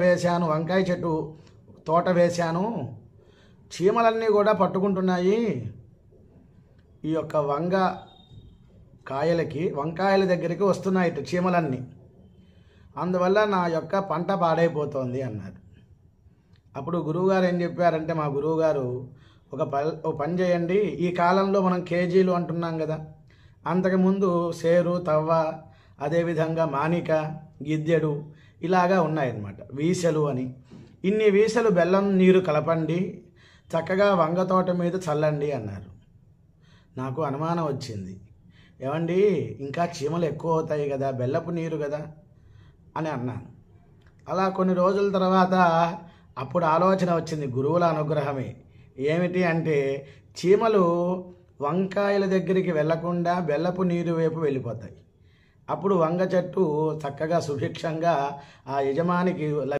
వేశాను, వంకాయ చెట్టు తోట వేశాను, చీమలన్నీ కూడా పట్టుకుంటున్నాయి ఈ యొక్క వంకాయల దగ్గరికి వస్తున్నాయి చీమలన్నీ, అందువల్ల నా యొక్క పంట పాడైపోతోంది అన్నారు. అప్పుడు గురువుగారు ఏం చెప్పారంటే, మా గురువుగారు ఒక పని చేయండి, ఈ కాలంలో మనం కేజీలు అంటున్నాం కదా, అంతకుముందు సేరు, తవ్వ, అదేవిధంగా మానిక, గిద్దెడు ఇలాగా ఉన్నాయన్నమాట, వీసెలు అని. ఇన్ని వీసెలు బెల్లం నీరు కలపండి, చక్కగా వంగ తోట మీద చల్లండి అన్నారు. నాకు అనుమానం వచ్చింది, ఏమండి ఇంకా చీమలు ఎక్కువ అవుతాయి కదా, బెల్లపు నీరు కదా అని అన్నాను. అలా కొన్ని రోజుల తర్వాత అప్పుడు ఆలోచన వచ్చింది, గురువుల అనుగ్రహమే. ఏమిటి అంటే, చీమలు వంకాయల దగ్గరికి వెళ్లకుండా బెల్లపు నీరు వైపు వెళ్ళిపోతాయి. అప్పుడు వంగ చెట్టు చక్కగా సుభిక్షంగా ఆ యజమానికి